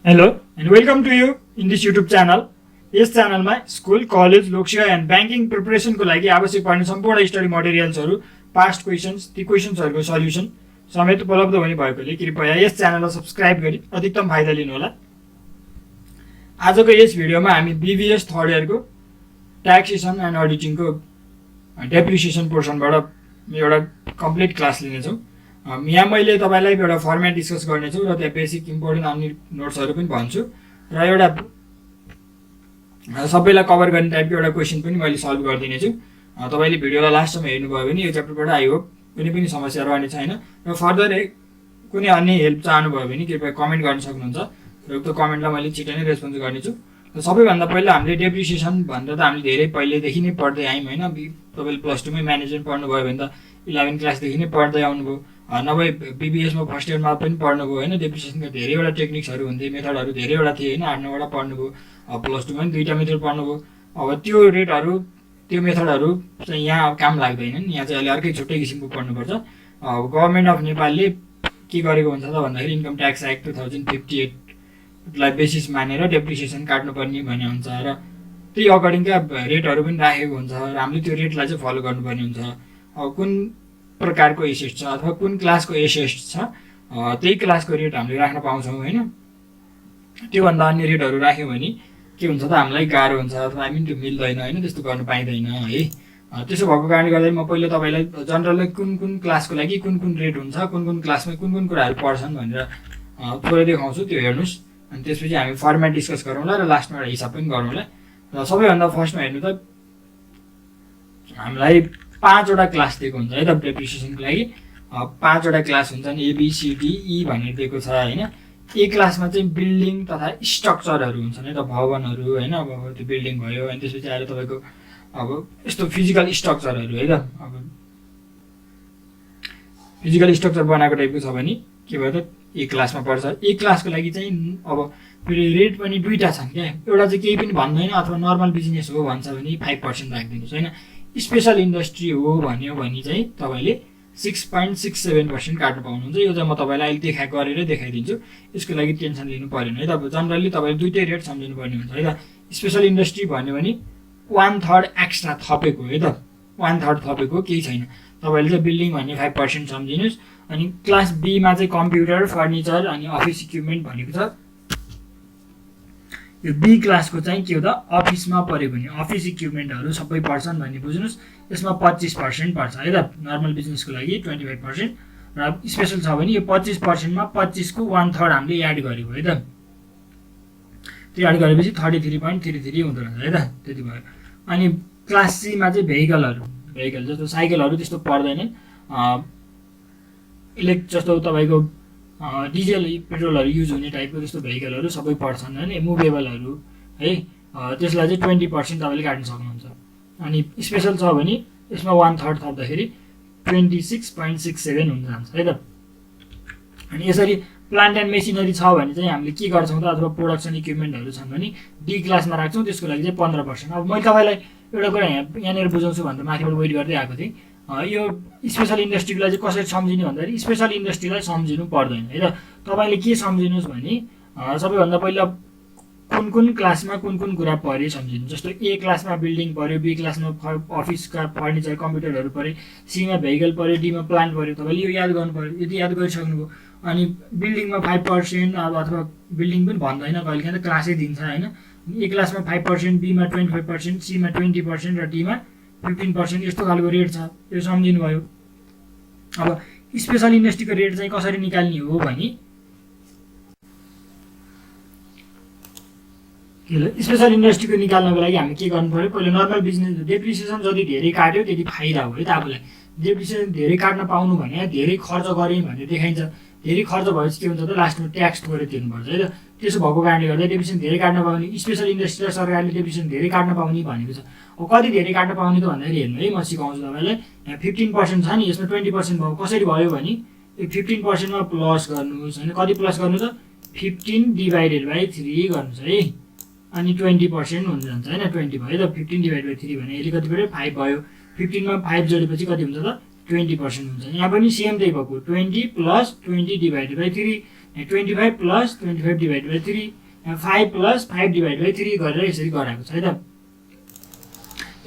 Hello and welcome to you in this YouTube channel. यस च्यानलमा school college लोकसेवा and banking प्रिपरेसनको लागि आवश्यक पर्ने सम्पूर्ण स्टडी मटेरियल्सहरू पास्ट क्वेसन्स ती क्वेसन्सहरूको सल्युसन समेत उपलब्ध हुने भएकोले कृपया यस च्यानललाई सब्स्क्राइब गरी अधिकतम फाइदा लिनुहोला। आजको यस भिडियोमा हामी बीबीएस थर्ड इयरको ट्याक्सेसन एन्ड अडिटिङको डेप्रिसिएसन पोर्सनबाट एउटा कम्प्लिट क्लास लिनेछौँ। यहाँ मैले तपाईँलाई एउटा फर्मेट डिस्कस गर्नेछु र त्यहाँ बेसिक इम्पोर्टेन्ट अन्य नोट्सहरू पनि भन्छु र एउटा सबैलाई कभर गर्ने टाइपको एउटा क्वेसन पनि मैले सल्भ गरिदिनेछु। तपाईँले भिडियोलाई लास्टसम्म हेर्नुभयो भने यो च्याप्टरबाट आई होप कुनै पनि समस्या रहने छैन र फर्दर कुनै अन्य हेल्प चाहनुभयो भने कृपया कमेन्ट गर्न सक्नुहुन्छ र उक्त कमेन्टलाई मैले छिटै नै रेस्पोन्स गर्नेछु। र सबैभन्दा पहिला हामीले डेप्रिसिएसन भन्दा त हामीले धेरै पहिलेदेखि नै पढ्दै आयौँ होइन। तपाईँले प्लस टूमै म्यानेजमेन्ट पढ्नुभयो भने त 11 क्लासदेखि नै पढ्दै आउनुभयो, नभए बीबीएसमा फर्स्ट इयरमा पनि पढ्नुभयो होइन। डेप्रिसिएसनका धेरैवटा टेक्निक्सहरू हुन्थे, मेथडहरू धेरैवटा थिए होइन। 8-9वटा पढ्नुभयो, प्लस टूमा पनि 2टा मेथड पढ्नुभयो। अब त्यो रेटहरू त्यो मेथडहरू चाहिँ यहाँ काम लाग्दैनन्, यहाँ चाहिँ अहिले अर्कै छुट्टै किसिमको पढ्नुपर्छ। गभर्मेन्ट अफ नेपालले के गरेको हुन्छ त भन्दाखेरि इन्कम ट्याक्स एक्ट 2058लाई बेसिस मानेर डेप्रिसिएसन काट्नुपर्ने भन्ने हुन्छ र त्यही अकर्डिङका रेटहरू पनि राखेको हुन्छ र हामीले त्यो रेटलाई चाहिँ फलो गर्नुपर्ने हुन्छ। अब कुन प्रकारको एसेट छ अथवा कुन क्लासको एसेट छ त्यही क्लासको रेट हामीले राख्न पाउँछौँ होइन। त्योभन्दा अन्य रेटहरू राख्यौँ भने के हुन्छ त हामीलाई गाह्रो हुन्छ अथवा हामी त्यो मिल्दैन होइन, त्यस्तो गर्नु पाइँदैन है। त्यसो भएको कारणले गर्दा म पहिला तपाईँलाई जनरली कुन कुन क्लासको लागि कुन कुन रेट हुन्छ, कुन कुन क्लासमा कुन कुन कुराहरू पर्छन् भनेर थोरै देखाउँछु, त्यो हेर्नुहोस्। अनि त्यसपछि हामी फर्मेट डिस्कस गरौँला र लास्टमा एउटा हिसाब पनि गरौँला। र सबैभन्दा फर्स्टमा हेर्नु त हामीलाई 5वटा क्लास दिएको हुन्छ है त डेप्रिसिएसनको लागि। 5वटा क्लास हुन्छन् ABCDE भनेर दिएको छ होइन। ए क्लासमा चाहिँ बिल्डिङ तथा स्ट्रक्चरहरू हुन्छन् है त, भवनहरू होइन। अब त्यो बिल्डिङ भयो अनि त्यसपछि आएर तपाईँको अब यस्तो फिजिकल स्ट्रक्चरहरू है त। अब फिजिकल स्ट्रक्चर बनाएको टाइपको छ भने के भयो त ए क्लासमा पर्छ। ए क्लासको लागि चाहिँ अब रेट पनि 2टा छन् क्या। एउटा चाहिँ केही पनि भन्दैन अथवा नर्मल बिजनेस हो भन्छ भने 5% राखिदिनुहोस् होइन। स्पेसल इन्डस्ट्री हो भन्यो भने चाहिँ तपाईँले 6.67% काट्नु पाउनुहुन्छ। यो चाहिँ म तपाईँलाई अहिले गरेरै देखाइदिन्छु, यसको लागि टेन्सन लिनु परेन है त। अब जनरली तपाईँले 2टै रेट सम्झिनु पर्ने हुन्छ है त। स्पेसल इन्डस्ट्री भन्यो भने 1/3 एक्स्ट्रा थपेको है त, 1/3 थपेको केही छैन। तपाईँले चाहिँ बिल्डिङ भन्ने 5% सम्झिनुहोस्। अनि क्लास बीमा चाहिँ कम्प्युटर, फर्निचर अनि अफिस इक्विपमेन्ट भनेको छ। यो बी क्लासको चाहिँ के हो त अफिसमा पऱ्यो भने अफिस इक्विपमेन्टहरू सबै पर्छन् भन्ने बुझ्नुहोस्। यसमा 25% पर्छ है त। नर्मल बिजनेसको लागि 25% र स्पेसल छ भने यो 25%मा 25को 1/3 हामीले एड गरेको है त। त्यो एड गरेपछि 33.33 हुँदो रहेछ है त, त्यति भयो। अनि क्लास सीमा चाहिँ भेहिकल जस्तो साइकलहरू त्यस्तो पर्दैनन्। जस्तो तपाईँको डिजल पेट्रोलहरू युज हुने टाइपको त्यस्तो भेहिकलहरू सबै पर्छन् होइन। मुभेबलहरू है त्यसलाई चाहिँ 20% तपाईँले काट्न सक्नुहुन्छ। अनि स्पेसल छ भने यसमा 1/3 थप्दाखेरि 26.67 हुन जान्छ है त। अनि यसरी प्लान्ट एन्ड मेसिनरी छ भने चाहिँ हामीले के गर्छौँ त, अथवा प्रोडक्सन इक्विपमेन्टहरू छन् भने डी क्लासमा राख्छौँ, त्यसको लागि चाहिँ 15%। अब मैले तपाईँलाई एउटा कुरा यहाँनिर बुझाउँछु भनेर माथिबाट वेट गर्दै आएको थिएँ। यो स्पेसल इन्डस्ट्रीलाई चाहिँ कसरी सम्झिने भन्दाखेरि स्पेसल इन्डस्ट्रीलाई सम्झिनु पर्दैन है त। तपाईँले के सम्झिनुहोस् भने सबैभन्दा पहिला कुन कुन क्लासमा कुन कुन कुरा पऱ्यो सम्झिनु। जस्तो ए क्लासमा बिल्डिङ पऱ्यो, बी क्लासमा अफिसका फर्निचर कम्प्युटरहरू पऱ्यो, सीमा भेहिकल पऱ्यो, डीमा प्लान्ट पऱ्यो। तपाईँले यो याद गर्नु पऱ्यो, यदि याद गरिसक्नुभयो। अनि बिल्डिङमा 5% अथवा बिल्डिङ पनि भन्दैन कहिलेकाहीँ त क्लासै दिन्छ होइन। ए क्लासमा 5%, बीमा 25%, सीमा 20% र डीमा 15% यस्तो खालको रेट छ, यो सम्झिनु भयो। अब स्पेसल इन्डस्ट्रीको रेट चाहिँ कसरी निकाल्ने हो भने स्पेसल इन्डस्ट्रीको निकाल्नको लागि हामी के गर्नु पऱ्यो, पहिला नर्मल बिजनेस डेप्रिसिएसन जति धेरै काट्यो त्यति फाइदा हो है त आफूलाई। डेप्रिसिएसन धेरै काट्न पाउनु भने धेरै खर्च गरेँ भन्ने देखाइन्छ। धेरै खर्च भएपछि के हुन्छ त लास्टमा ट्याक्स थोरै तिर्नुपर्छ है त। त्यसो भएको कारणले गर्दा डेप्रिसिएसन धेरै काट्न पाउने, स्पेसल इन्डस्ट्रीलाई सरकारले डेप्रिसिएसन धेरै काट्न पाउने भनेको छ। अब कति धेरै काट्न पाउने त भन्दाखेरि हेर्नु है, म सिकाउँछु तपाईँलाई। यहाँ 15% छ नि, यसमा 20% भयो। कसरी भयो भने यो 15%मा प्लस गर्नुहोस् होइन। कति प्लस गर्नु त 15/3 गर्नुहोस् है। अनि 20% हुन जान्छ होइन, 20 भयो त। 15/3 भने यसले कति पऱ्यो 5 भयो। 15मा 5 जोडेपछि कति हुन्छ त 20% हुन्छ। यहाँ पनि सेम त्यही भएको 20 + 20/3 25 plus 25 divide by 3, 5 plus 5 divide by 3 गरेर यसरी गराएको छ है त।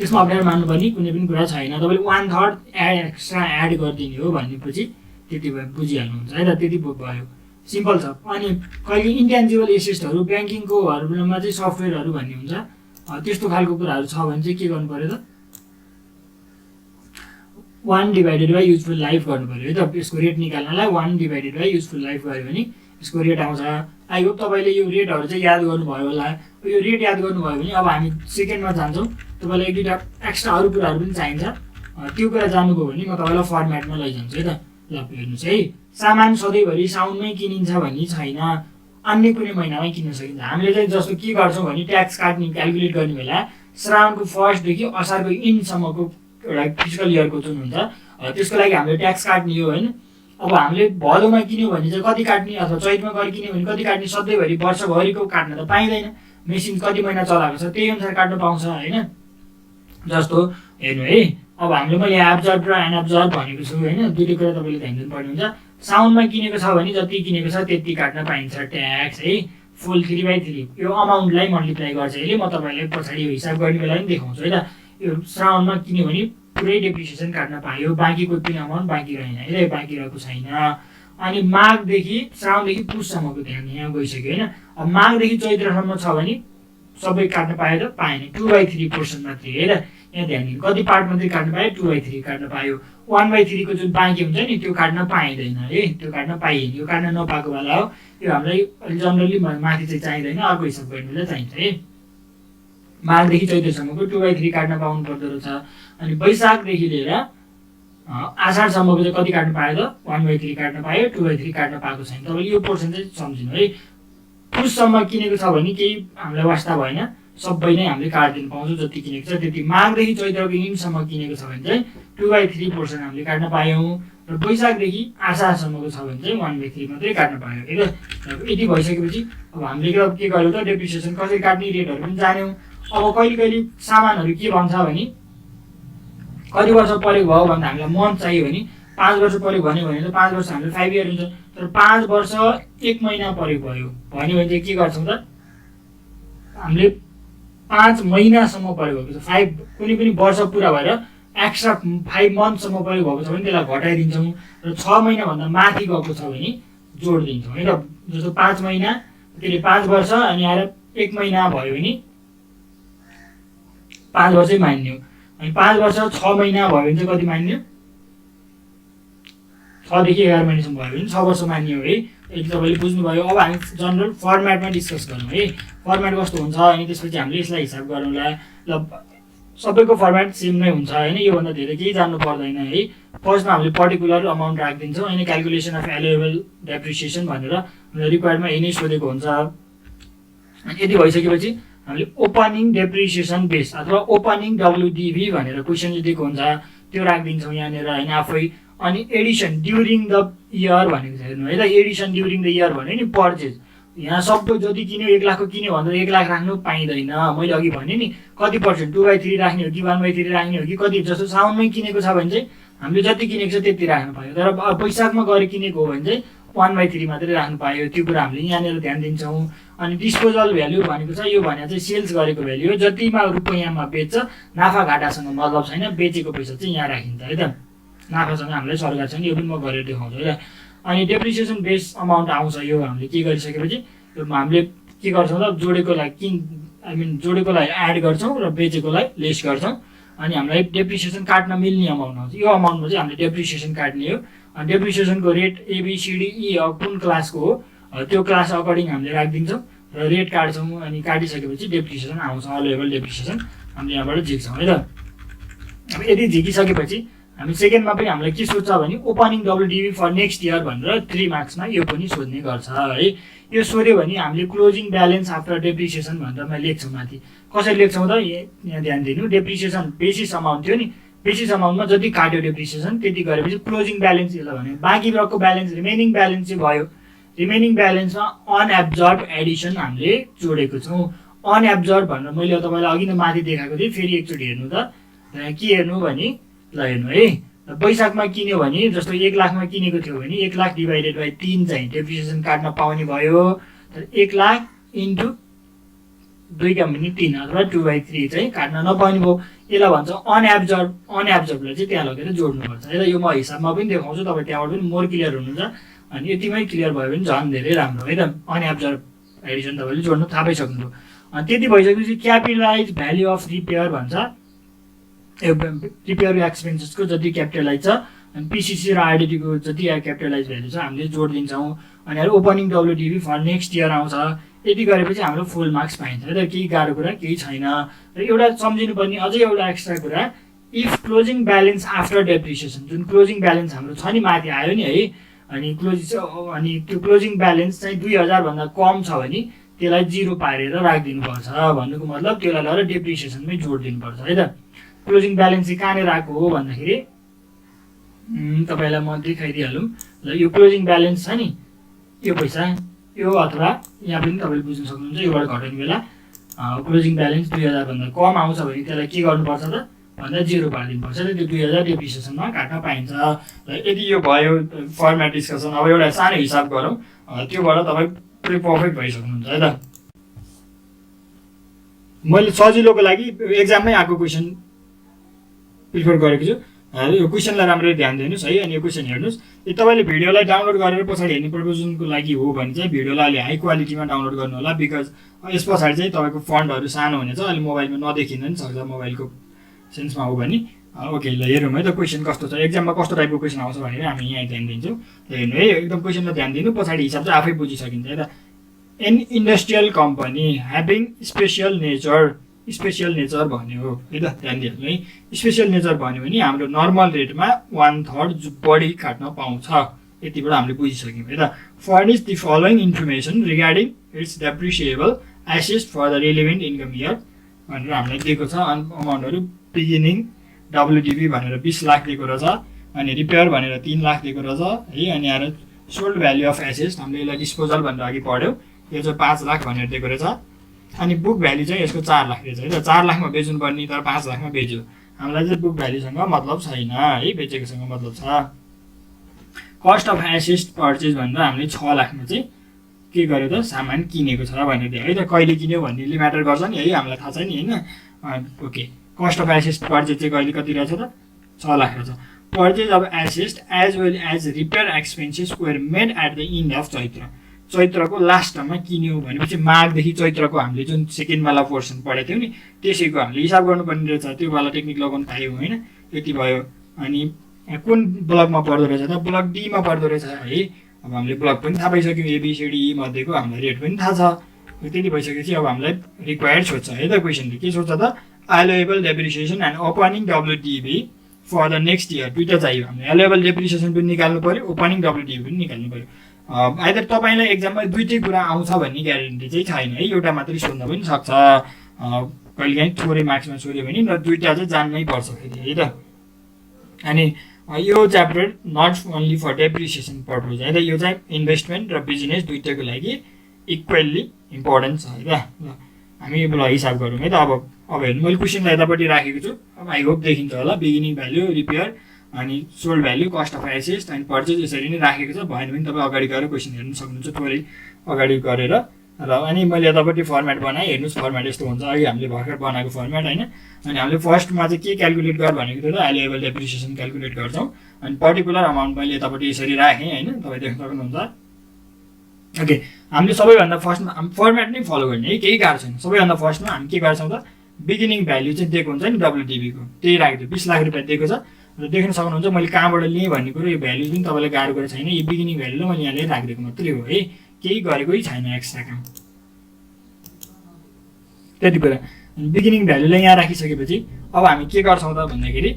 यसमा अप्ठ्यारो मान्नुपर्ने कुनै पनि कुरा छैन। तपाईँले 1/3 एक्स्ट्रा एड गरिदिने हो भनेपछि त्यति भयो, बुझिहाल्नुहुन्छ है त। त्यति भयो, सिम्पल छ। अनि कहिले इन्ट्यान्जिबल एसेट्सहरू ब्याङ्किङकोहरूमा चाहिँ सफ्टवेयरहरू भन्ने हुन्छ, त्यस्तो खालको कुराहरू छ भने चाहिँ के गर्नु पऱ्यो त 1 डिभाइडेड बाई युजफुल लाइफ गर्नु पऱ्यो है त। यसको रेट निकाल्नलाई 1 डिभाइडेड बाई युजफुल लाइफ गऱ्यो भने यसको रेट आउँछ। आई होप तपाईँले यो रेटहरू चाहिँ याद गर्नुभयो होला। यो रेट याद गर्नुभयो भने अब हामी सेकेन्डमा जान्छौँ। तपाईँलाई एक दुईवटा एक्स्ट्रा अरू कुराहरू पनि चाहिन्छ, त्यो कुरा जान्नुभयो भने म तपाईँलाई फर्मेटमा लैजान्छु है त। ल हेर्नुहोस् है, सामान सधैँभरि साउनमै किनिन्छ भन्ने छैन, अन्य कुनै महिनामै किन्न सकिन्छ। हामीले चाहिँ जस्तो के गर्छौँ भने ट्याक्स काट्ने क्यालकुलेट गर्ने बेला श्रावणको फर्स्टदेखि असारको इन्डसम्मको एउटा फिजिकल इयरको जुन हुन्छ त्यसको लागि हामीले ट्याक्स काट्ने हो होइन। अब हामीले भदौमा किन्यो भने चाहिँ कति काट्ने, अथवा चैतमा गएर किन्यो भने कति काट्ने, सधैँभरि वर्षभरिको काट्न त पाइँदैन। मेसिन कति महिना चलाएको छ त्यही अनुसार काट्न पाउँछ होइन। जस्तो हेर्नु है, अब हामीले मैले एब्जर्भ र एनएब्जर्भ भनेको छु होइन, दुईटै कुरा तपाईँले ध्यान दिनुपर्ने हुन्छ। साउन्डमा किनेको छ भने जति किनेको छ त्यति काट्न पाइन्छ ट्याक्स है, फुल 3/3 यो अमाउन्टलाई मल्टिप्लाई गर्छ यसले। म तपाईँलाई पछाडि यो हिसाब गर्ने बेला पनि देखाउँछु है त। यो श्रावणमा किन्यो भने पुरै डेप्रिसिएसन काट्न पायो, बाँकीको पनि अमाउन्ट बाँकी रहेन है, बाँकी रहेको छैन। अनि माघदेखि श्रावणदेखि पुससम्मको ध्यान यहाँ गइसक्यो होइन। अब माघदेखि चैत्रसम्म छ भने सबै काट्न पायो त पाएन, 2/3 पोर्सन मात्रै है त। यहाँ ध्यान दिनु, कति पार्ट मात्रै काट्न पायो, 2/3 काट्न पायो। 1/3 को जुन बाँकी हुन्छ नि त्यो काट्न पाइँदैन है, त्यो काट्न पाइएन, यो काट्न नपाएको बेला हो। यो हामीलाई जनरली माथि चाहिँ चाहिँदैन, अर्को हिसाब गर्ने बेला चाहिन्छ है। माघदेखि चैत्रसम्मको 2/3 काट्न पाउनु पर्दो रहेछ। अनि वैशाखदेखि लिएर आषाढसम्मको चाहिँ कति काट्न पायो त 1/3 काट्न पायो, 2/3 काट्न पाएको छैन। तपाईँले यो पोर्सन चाहिँ सम्झिनु है। पुससम्म किनेको छ भने केही हामीलाई वास्ता भएन, सबै नै हामीले काटिदिनु पाउँछौँ जति किनेको छ त्यति। माघदेखि चैत्रको इन्डसम्म किनेको छ भने चाहिँ 2/3 पोर्सन हामीले काट्न पायौँ, र वैशाखदेखि आषाढसम्मको छ भने चाहिँ 1/3 मात्रै काट्न पायौँ है त। यति भइसकेपछि अब हामीले के गर्यो त डेप्रिसिएसन कसरी काट्ने रेटहरू पनि जान्यौँ। अब कहिले कहिले सामानहरू के भन्छ भने कति वर्ष परेको भयो भन्दा हामीलाई मन्थ चाहियो भने 5 वर्ष परेको भन्यो भने त 5 वर्ष हामीले 5 इयर हुन्छ। तर 5 वर्ष 1 महिना परेको भयो भन्यो भने चाहिँ के गर्छौँ त हामीले 5 महिनासम्म परेको छ, 5 कुनै पनि वर्ष पुरा भएर एक्स्ट्रा 5 मन्थसम्म परेको भएको छ भने त्यसलाई घटाइदिन्छौँ, र 6 महिनाभन्दा माथि गएको छ भने जोडिदिन्छौँ है त। जस्तो 5 महिना त्यसले 5 वर्ष अनि आएर 1 महिना भयो भने 5 वर्षै मान्यो। अनि 5 वर्ष 6 महिना भयो भने चाहिँ कति मान्यो, 6 देखि 11 महिनासम्म भयो भने 6 वर्ष मान्यो है। यदि तपाईँले बुझ्नुभयो। अब हामी जनरल फर्मेटमा डिस्कस गरौँ है, फर्मेट कस्तो हुन्छ अनि त्यसपछि हामीले यसलाई हिसाब गरौँला। ल सबैको फर्मेट सेम नै हुन्छ होइन, योभन्दा धेरै केही जान्नु पर्दैन है। फर्स्टमा हामीले पर्टिकुलर अमाउन्ट राखिदिन्छौँ होइन, क्यालकुलेसन अफ एलोवेबल डेप्रिसिएसन भनेर हामीलाई रिक्वायरमा यही नै सोधेको हुन्छ। अनि यति भइसकेपछि हामीले ओपनिङ डेप्रिसिएसन बेस अथवा ओपनिङ WDV भनेर क्वेसनले दिएको हुन्छ, त्यो राखिदिन्छौँ यहाँनिर होइन आफै। अनि एडिसन ड्युरिङ द इयर भनेको छ हेर्नु है त। एडिसन ड्युरिङ द इयर भन्यो नि पर्चेज, यहाँ सबै जति किन्यो 1 लाखको किन्यो भनेर 1 लाख राख्नु पाइँदैन। मैले अघि भने नि कति पर्सेन्ट 2/3 राख्ने हो कि 1/3 राख्ने हो कि कति। जस्तो साउनमै किनेको छ भने चाहिँ हामीले जति किनेको छ त्यति राख्नु पायो, तर वैशाखमा गएर किनेको हो भने चाहिँ 1/3 मात्रै राख्नु पायो। त्यो कुरा हामीले यहाँनिर ध्यान दिन्छौँ। अनि डिस्पोजल भ्याल्यु भनेको छ, यो भने चाहिँ सेल्स गरेको भ्याल्यु हो, जतिमा रुपियाँमा बेच्छ, नाफा घाटासँग मतलब छैन, बेचेको पैसा चाहिँ यहाँ राखिन्छ है त। नाफासँग हामीलाई सरकार छैन, यो पनि म गरेर देखाउँछु है त। अनि डेप्रिसिएसन बेस अमाउन्ट आउँछ, यो हामीले के गरिसकेपछि यो हामीले के गर्छौँ त जोडेकोलाई जोडेकोलाई एड गर्छौँ र बेचेकोलाई लेस गर्छौँ। अनि हामीलाई डेप्रिसिएसन काट्न मिल्ने अमाउन्ट आउँछ, यो अमाउन्टमा चाहिँ हामीले डेप्रिसिएसन काट्ने हो। अनि डेप्रिसिएसनको रेट ABCDE कुन क्लासको हो त्यो क्लास अकर्डिङ हामीले राखिदिन्छौँ र रेट काट्छौँ। अनि काटिसकेपछि डेप्रिसिएसन आउँछ, अलोवेबल डेप्रिसिएसन हामीले यहाँबाट झिक्छौँ है त। अब यदि झिकिसकेपछि हामी सेकेन्डमा पनि हामीलाई के सोध्छ भने opening WDV for next year भनेर 3 मार्क्समा यो पनि सोध्ने गर्छ है। यो सोध्यो भने हामीले क्लोजिङ ब्यालेन्स आफ्टर डेप्रिसिएसन भनेर लेख्छौँ माथि। कसरी लेख्छौँ त यहाँ ध्यान दिनु, डेप्रिसिएसन बेसिस अमाउन्ट थियो नि, बेसिस अमाउन्टमा जति काट्यो डेप्रिसिएसन त्यति गरेपछि क्लोजिङ ब्यालेन्स यसलाई भन्यो। बाँकी रहेको ब्यालेन्स रिमेनिङ ब्यालेन्स चाहिँ भयो। रिमेनिङ ब्यालेन्समा अनएब्जर्ब एडिसन हामीले जोडेको छौँ। अनएब्जर्ब भनेर मैले तपाईँलाई अघि नै माथि देखाएको थिएँ, फेरि एकचोटि हेर्नु त। के हेर्नु भने ल हेर्नु है, वैशाखमा किन्यो भने जस्तो 1 लाखमा किनेको थियो भने 1 लाख डिभाइडेड बाई 3 चाहिँ डेप्रिसिएसन काट्न पाउने भयो। तर 1 लाख इन्टु 2/3 अथवा 2/3 चाहिँ काट्न नपाउने भयो। यसलाई भन्छ अनएब्जर्बलाई चाहिँ त्यहाँ लगेर जोड्नुपर्छ है त। यो म हिसाबमा पनि देखाउँछु, तपाईँ त्यहाँबाट पनि मोर क्लियर हुनुहुन्छ। अनि यतिमै क्लियर भयो भने झन् धेरै राम्रो है त। अनएब्जर्ब एडिसन तपाईँले जोड्नु थाहा पाइसक्नुभयो। अनि त्यति भइसकेपछि क्यापिटलाइज भ्याल्यु अफ रिपेयर भन्छ। रिपेयर एक्सपेन्सेसको जति क्यापिटलाइज छ अनि पिसिसी र आरडिटीको जति क्यापिटलाइज भ्याल्यु छ हामीले जोडिदिन्छौँ। अनि opening WDV for next year आउँछ। यति गरेपछि हाम्रो फुल मार्क्स पाइन्छ है त। केही गाह्रो कुरा केही छैन। र एउटा सम्झिनुपर्ने अझै एउटा एक्स्ट्रा कुरा, if closing balance after depreciation, जुन क्लोजिङ ब्यालेन्स हाम्रो छ नि माथि आयो नि है, अनि त्यो क्लोजिङ ब्यालेन्स चाहिँ 2000 भन्दा कम छ भने त्यसलाई 0 पारेर राखिदिनुपर्छ। भन्नुको मतलब त्यसलाई लगेर डेप्रिसिएसनमै जोडिदिनुपर्छ है त। क्लोजिङ ब्यालेन्स चाहिँ कहाँनिर आएको हो भन्दाखेरि तपाईँलाई म देखाइदिइहालौँ। ल यो क्लोजिङ ब्यालेन्स छ नि, यो पैसा यो, अथवा यहाँ पनि तपाईँले बुझ्न सक्नुहुन्छ। योबाट घटाउने बेला क्लोजिङ ब्यालेन्स 2000 भन्दा कम आउँछ भने त्यसलाई के गर्नुपर्छ त भन्दा 0 पारिदिनुपर्छ। त्यो 2000 डेप्रिसिएसनमा काट्न पाइन्छ। र यदि यो भयो फर्मेट डिस्कसन। अब एउटा सानो हिसाब गरौँ, त्योबाट तपाईँ पुरै पर्फेक्ट भइसक्नुहुन्छ है त। मैले सजिलोको लागि एक्जाममै आएको क्वेसन प्रिफर गरेको छु। यो क्वेसनलाई राम्ररी ध्यान दिनुहोस् है। अनि यो क्वेसन हेर्नुहोस्। यो तपाईँले भिडियोलाई डाउनलोड गरेर पछाडि हेर्ने पर्पजको लागि हो भने चाहिँ भिडियोलाई अलि हाई क्वालिटीमा डाउनलोड गर्नु होला। बिकज यस पछाडि चाहिँ तपाईँको फन्टहरू सानो हुनेछ, अलि मोबाइलमा नदेखिन पनि सक्छ मोबाइलको सेन्समा हो भने। ओके, ल हेरौँ है त क्वेसन कस्तो छ, एक्जाममा कस्तो टाइपको क्वेसन आउँछ भनेर हामी यहाँ ध्यान दिन्छौँ। हेर्नु है, एकदम क्वेसनमा ध्यान दिनु, पछाडि हिसाब चाहिँ आफै बुझिसकिन्छ है त। An industrial company having special nature भन्यो हो है त। ध्यान दिइहाल्नु है। स्पेसियल नेचर भन्यो भने हाम्रो नर्मल रेटमा 1/3 बढी काट्न पाउँछ। यतिबाट हामीले बुझिसक्यौँ है त। Furnish the following information regarding its depreciable asset for the relevant income year भनेर हामीलाई दिएको छ। अमाउन्टहरू बिगिनिङ डब्लुडिबी भनेर 20 लाख दिएको रहेछ, अनि रिपेयर भनेर 3 लाख दिएको रहेछ है। अनि यहाँ सोल्ड भ्याल्यु अफ एसेट हामीले यसलाई डिस्पोजल भनेर अघि पढ्यौँ, यो चाहिँ 5 लाख भनेर दिएको रहेछ। अनि बुक भ्याल्यु चाहिँ यसको 4 लाख रहेछ है त। 4 लाखमा बेच्नुपर्ने तर 5 लाखमा बेच्यो। हामीलाई चाहिँ बुक भ्याल्युसँग मतलब छैन है, बेचेकोसँग मतलब छ। कस्ट अफ एसेट पर्चेज भनेर हामीले 6 लाखमा चाहिँ के गर्यो त सामान किनेको छ भनेर दियो है त। कहिले किन्यो भन्नेले म्याटर गर्छ नि है, हामीलाई थाहा छ नि होइन। Okay, cost of asset purchase चाहिँ कहिले कति रहेछ त 6 लाख रहेछ। Purchase of asset as well as repair expenses were made at the end of चैत्रको लास्टमा किन्यो भनेपछि माघदेखि चैत्रको हामीले जुन सेकेन्ड वाला पोर्सन पढेको थियौँ नि त्यसैको हामीले हिसाब गर्नुपर्ने रहेछ। त्यो वाला टेक्निक लगाउनु पायौँ होइन, यति भयो। अनि कुन ब्लकमा पर्दो रहेछ त, ब्लक डीमा पर्दो रहेछ है। अब हामीले ब्लक पनि थाहा पाइसक्यौँ, एबिसिडी मध्येको हामीलाई रेट पनि थाहा छ। त्यति भइसकेपछि अब हामीलाई रिक्वायर्ड सोध्छ है त क्वेसनले। के सोध्छ त, allowable depreciation and opening WDV for the next year. दुइटा चाहियो हामीले, एलोएबल डेप्रिसिएसन पनि निकाल्नु पऱ्यो, ओपनिङ डब्लुडिबी पनि निकाल्नु पऱ्यो। आइदर तपाईँलाई एक्जाममा दुइटै कुरा आउँछ भन्ने ग्यारेन्टी चाहिँ छैन है। एउटा मात्रै सोध्न पनि सक्छ, कहिलेकाहीँ थोरै मार्क्समा सोध्यो भने, र दुइटा चाहिँ जान्नै पर्छ फेरि है त। अनि यो chapter not only for depreciation purpose है त। यो चाहिँ इन्भेस्टमेन्ट र बिजनेस दुइटैको लागि इक्वेल्ली इम्पोर्टेन्ट छ है त। हामी यो हिसाब गरौँ है त। अब हेर्नु, मैले क्वेसनलाई यतापट्टि राखेको छु। अब आई होप देखिन्छ होला। बिगिनिङ भ्याल्यु, रिपेयर, अनि sold value, cost of asset and purchase यसरी नै राखेको छ। भएन भने तपाईँ अगाडि गएर क्वेसन हेर्नु सक्नुहुन्छ थोरै अगाडि गरेर। र अनि मैले यतापट्टि फर्मेट बनाएँ, हेर्नुहोस् फर्मेट यस्तो हुन्छ। अघि हामीले भर्खर बनाएको फर्मेट होइन। अनि हामीले फर्स्टमा चाहिँ के क्यालकुलेट गर भनेको थियो त, एलोएबल डेप्रिसिएसन क्यालकुलेट गर्छौँ। अनि पर्टिकुलर अमाउन्ट मैले यतापट्टि यसरी राखेँ होइन, तपाईँ देख्न सक्नुहुन्छ। ओके, हामीले सबैभन्दा फर्स्टमा फर्मेट नै फलो गर्ने है, केही गाह्रो छैन। सबैभन्दा फर्स्टमा हामी के गर्छौँ त, बिगिनिङ भ्याल्यु चाहिँ दिएको हुन्छ नि डब्लुडिबीको, त्यही राखेको थियो। 20 लाख रुपियाँ दिएको छ र देख्न सक्नुहुन्छ मैले कहाँबाट लिएँ भन्ने कुरो। यो भ्याल्यु पनि तपाईँलाई गाह्रो गरेको छैन। यो बिगिनिङ भ्याल्युलाई मैले यहाँले राखिदिएको मात्रै हो है, केही गरेकै छैन एक्स्ट्रा काम, त्यति कुरा। बिगिनिङ भ्याल्युलाई यहाँ राखिसकेपछि अब हामी के गर्छौँ त भन्दाखेरि,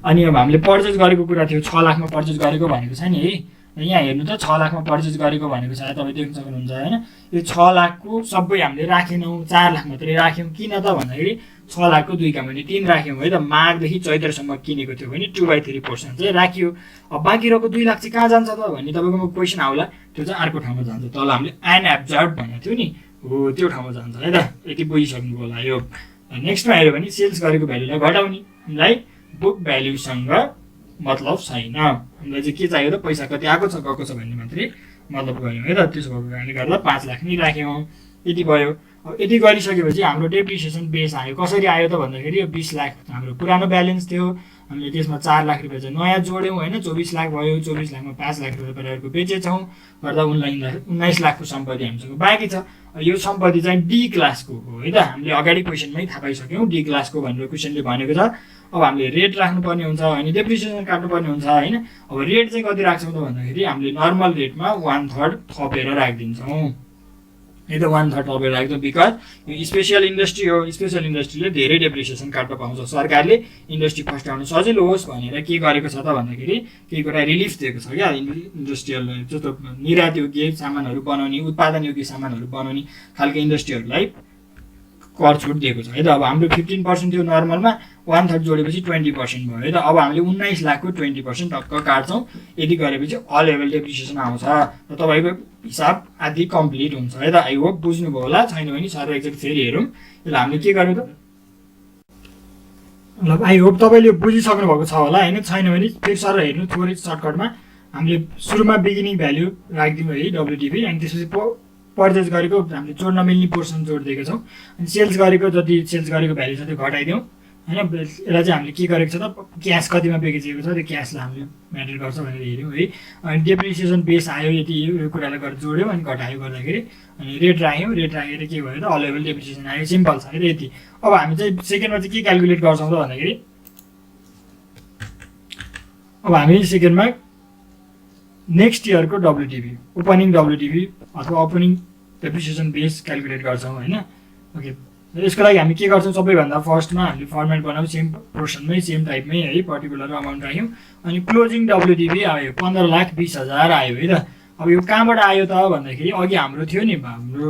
अनि अब हामीले पर्चेज गरेको कुरा थियो, 6 लाखमा पर्चेज गरेको भनेको छ नि है। यहाँ हेर्नु त 6 लाखमा पर्चेज गरेको भनेको छ, तपाईँ देख्न सक्नुहुन्छ होइन। यो 6 लाखको सबै हामीले राखेनौँ, 4 लाख मात्रै राख्यौँ। किन त भन्दाखेरि 6 लाखको 2 काम भने 3 राख्यौँ है त। माघदेखि चैत्रसम्म किनेको थियो भने 2/3% चाहिँ राखियो। अब बाँकी रहेको 2 लाख चाहिँ कहाँ जान्छ त भन्ने तपाईँकोमा क्वेसन आउला। त्यो चाहिँ अर्को ठाउँमा जान्छ। तल हामीले अनएब्जर्ब भनेको थियो नि, हो त्यो ठाउँमा जान्छ है त। यति बुझिसक्नुभयो होला। यो नेक्स्टमा हेऱ्यो भने सेल्स गरेको भ्यालुलाई घटाउने, हामीलाई बुक भ्यालुसँग मतलब छैन, हामीलाई चाहिँ के चाहियो त पैसा कति आएको छ गएको छ भन्ने मात्रै मतलब गऱ्यौँ है त। त्यसो भएको कारणले गर्दा 5 लाख नै राख्यौँ, यति भयो। अब यति गरिसकेपछि हाम्रो डेप्रिसिएसन बेस आयो, कसरी आयो त भन्दाखेरि यो 20 लाख हाम्रो पुरानो ब्यालेन्स थियो, हामीले त्यसमा 4 लाख रुपियाँ चाहिँ नयाँ जोड्यौँ होइन, 24 लाख भयो। 24 लाखमा 5 लाख रुपियाँ प्रकारको बेचेछौँ, गर्दा 19 लाखको सम्पत्ति हामीसँग बाँकी छ। यो सम्पत्ति चाहिँ डी क्लासको हो है त। हामीले अगाडि क्वेसनमै थाहा पाइसक्यौँ डी क्लासको भनेर क्वेसनले भनेको छ। अब हामीले रेट राख्नुपर्ने हुन्छ अनि डेप्रिसिएसन काट्नुपर्ने हुन्छ होइन। अब रेट चाहिँ कति राख्छौँ त भन्दाखेरि हामीले नर्मल रेटमा 1/3 थपेर राखिदिन्छौँ, यो त 1/3 थपेर राख्छौँ। बिकज यो स्पेसल इन्डस्ट्री हो, स्पेसल इन्डस्ट्रीले धेरै डेप्रिसिएसन काट्न पाउँछ। सरकारले इन्डस्ट्री फस्टाउन सजिलो होस् भनेर के गरेको छ त भन्दाखेरि केही कुरा रिलिफ दिएको छ क्या। इन्डस्ट्रियल जस्तो निर्यात योग्य सामानहरू बनाउने, उत्पादन योग्य सामानहरू बनाउने खालको इन्डस्ट्रीहरूलाई कर छुट दिएको छ है त। अब हाम्रो 15% थियो नर्मलमा, 1/3 जोडेपछि 20% भयो है त। अब हामीले 19 लाखको 20% टक्क काट्छौँ, यति गरेपछि अल लेभल डेप्रिसिएसन आउँछ र तपाईँको हिसाब आदि कम्प्लिट हुन्छ है त। आई होप बुझ्नुभयो होला, छैन भने सर एकचोटि फेरि हेरौँ। यसलाई हामीले के गर्यो त, मतलब आई होप तपाईँले बुझिसक्नु भएको छ होला होइन। छैन भने फेरि सर हेर्नु थोरै सर्टकटमा। हामीले सुरुमा बिगिनिङ भ्याल्यु राखिदिउँ है डब्लुटिपी, अनि त्यसपछि पर्चेस गरेको हामीले जोड्न मिल्ने पोर्सन जोडिदिएको छौँ, अनि सेल्स गरेको जति सेल्स गरेको भ्याल्यु छ त्यो घटाइदिउँ होइन। यसलाई चाहिँ हामीले के गरेको छ त क्यास कतिमा बेचेको छ त्यो क्यासलाई हामीले म्याटर गर्छ भनेर हेऱ्यौँ है। अनि डेप्रिसिएसन बेस आयो, यति यो कुरालाई गरेर जोड्यौँ अनि घटायो गर्दाखेरि, अनि रेट राख्यौँ, रेट राखेर के भयो त अल लेभल डेप्रिसिएसन आयो, सिम्पल छ है त यति। अब हामी चाहिँ सेकेन्डमा चाहिँ के क्यालकुलेट गर्छौँ त भन्दाखेरि, अब हामी सेकेन्डमा नेक्स्ट इयरको डब्लुटिपी, ओपनिङ डब्लुटिपी अथवा ओपनिङ डेप्रिसिएसन बेस क्यालकुलेट गर्छौँ होइन। ओके, यसको लागि हामी के गर्छौँ, सबैभन्दा फर्स्टमा हामीले फर्मेट बनाऊँ सेम पोर्सनमै सेम टाइपमै है, पर्टिकुलर अमाउन्ट राख्यौँ। अनि क्लोजिङ डब्लुटिपी आयो 15,20,000 आयो है त। अब यो कहाँबाट आयो त भन्दाखेरि अघि हाम्रो थियो नि, हाम्रो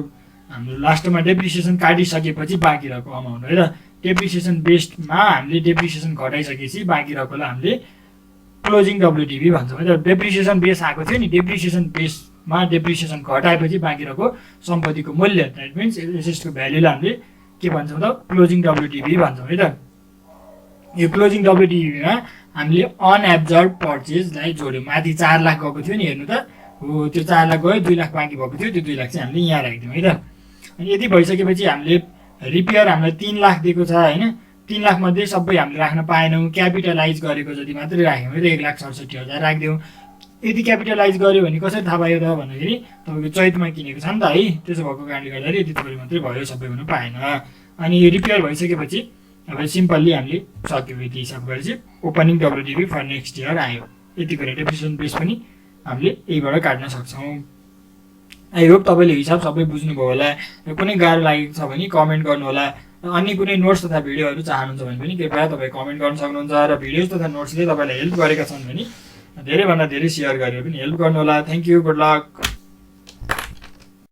लास्टमा डेप्रिसिएसन काटिसकेपछि बाँकी रहेको अमाउन्ट है त। डेप्रिसिएसन बेस्डमा हामीले डेप्रिसिएसन घटाइसकेपछि बाँकी रहेकोलाई हामीले क्लोजिङ डब्लुटिपी भन्छौँ है त। डेप्रिसिएसन बेस आएको थियो नि, डेप्रिसिएसन बेसमा डेप्रिसिएसन घटाएपछि बाँकी रहेको सम्पत्तिको मूल्य, द्याट मिन्स एसेटको भ्याल्युलाई हामीले के भन्छौँ त क्लोजिङ डब्लुटिपी भन्छौँ है त। यो क्लोजिङ डब्लुटिपीमा हामीले अनएब्जर्भ पर्चेजलाई जोड्यौँ। माथि 4 लाख गएको थियो नि हेर्नु त, हो त्यो 4 लाख गयो, 2 लाख बाँकी भएको थियो, त्यो 2 लाख चाहिँ हामीले यहाँ राखिदिउँ है त। अनि यति भइसकेपछि हामीले रिपेयर हामीलाई 3 लाख दिएको छ होइन, 3 लाख मध्ये सबै हामीले राख्न पाएनौँ, क्यापिटलाइज गरेको जति मात्रै राख्यौँ है त, 1,67,000 राखिदिउँ। यदि क्यापिटलाइज गर्यो भने कसरी थाहा पायो त भन्दाखेरि तपाईँको चैतमा किनेको छ नि त है, त्यसो भएको कारणले गर्दाखेरि यति थोरै मात्रै भयो, सबै हुन पाएन। अनि रिपेयर भइसकेपछि अब सिम्पल्ली हामीले सक्यौँ, यति हिसाब गरेपछि ओपनिङ डब्लुटिपी फर नेक्स्ट इयर आयो। यति गरेर डेप्रिसिएसन बेस पनि हामीले यहीबाट काट्न सक्छौँ। आई होप तपाईँले हिसाब सबै बुझ्नुभयो होला। कुनै गाह्रो लागेको छ भने कमेन्ट गर्नु होला। अन्य कुनै नोट्स तथा भिडियोहरू चाहनुहुन्छ भने पनि कृपया तपाईँ कमेन्ट गर्न सक्नुहुन्छ, र भिडियोज तथा नोट्सले तपाईँलाई हेल्प गरेका छन् भने धेरैभन्दा धेरै सेयर गरेर पनि हेल्प गर्नु होला। Thank you, good lock.